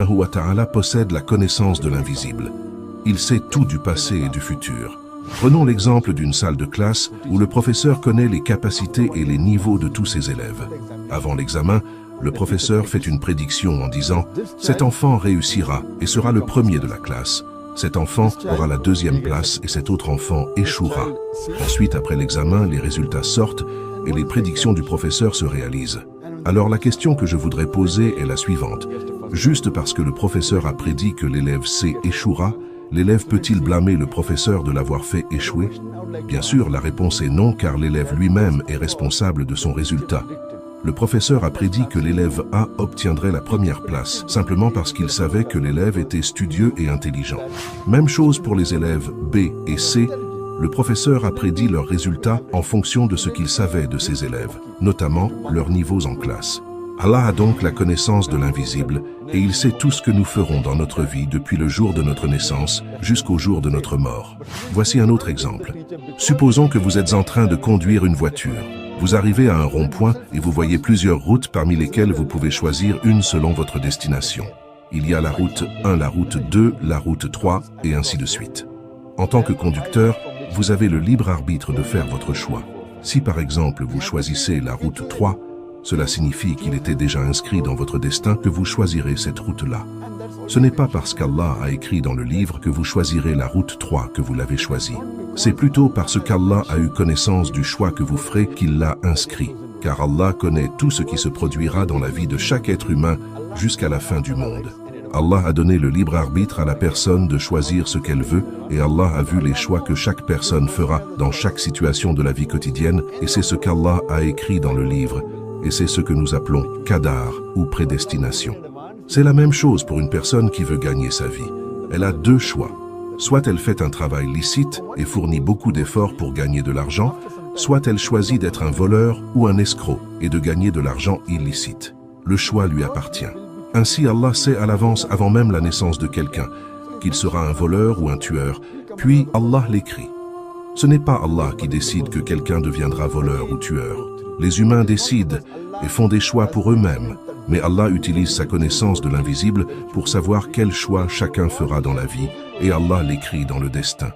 wa ta'ala possède la connaissance de l'invisible. Il sait tout du passé et du futur. Prenons l'exemple d'une salle de classe où le professeur connaît les capacités et les niveaux de tous ses élèves. Avant l'examen, le professeur fait une prédiction en disant « Cet enfant réussira et sera le premier de la classe. Cet enfant aura la deuxième place et cet autre enfant échouera. » Ensuite, après l'examen, les résultats sortent et les prédictions du professeur se réalisent. Alors la question que je voudrais poser est la suivante. Juste parce que le professeur a prédit que l'élève C échouera, l'élève peut-il blâmer le professeur de l'avoir fait échouer? Bien sûr, la réponse est non, car l'élève lui-même est responsable de son résultat. Le professeur a prédit que l'élève A obtiendrait la première place, simplement parce qu'il savait que l'élève était studieux et intelligent. Même chose pour les élèves B et C. Le professeur a prédit leurs résultats en fonction de ce qu'il savait de ses élèves, notamment leurs niveaux en classe. Allah a donc la connaissance de l'invisible et il sait tout ce que nous ferons dans notre vie depuis le jour de notre naissance jusqu'au jour de notre mort. Voici un autre exemple. Supposons que vous êtes en train de conduire une voiture. Vous arrivez à un rond-point et vous voyez plusieurs routes parmi lesquelles vous pouvez choisir une selon votre destination. Il y a la route 1, la route 2, la route 3 et ainsi de suite. En tant que conducteur, vous avez le libre arbitre de faire votre choix. Si par exemple vous choisissez la route 3, cela signifie qu'il était déjà inscrit dans votre destin que vous choisirez cette route-là. Ce n'est pas parce qu'Allah a écrit dans le livre que vous choisirez la route 3 que vous l'avez choisie. C'est plutôt parce qu'Allah a eu connaissance du choix que vous ferez qu'il l'a inscrit. Car Allah connaît tout ce qui se produira dans la vie de chaque être humain jusqu'à la fin du monde. Allah a donné le libre arbitre à la personne de choisir ce qu'elle veut et Allah a vu les choix que chaque personne fera dans chaque situation de la vie quotidienne et c'est ce qu'Allah a écrit dans le livre. Et c'est ce que nous appelons qadar ou prédestination. C'est la même chose pour une personne qui veut gagner sa vie. Elle a deux choix. Soit elle fait un travail licite et fournit beaucoup d'efforts pour gagner de l'argent, soit elle choisit d'être un voleur ou un escroc et de gagner de l'argent illicite. Le choix lui appartient. Ainsi Allah sait à l'avance avant même la naissance de quelqu'un qu'il sera un voleur ou un tueur, puis Allah l'écrit. Ce n'est pas Allah qui décide que quelqu'un deviendra voleur ou tueur. Les humains décident et font des choix pour eux-mêmes, mais Allah utilise sa connaissance de l'invisible pour savoir quel choix chacun fera dans la vie, et Allah l'écrit dans le destin.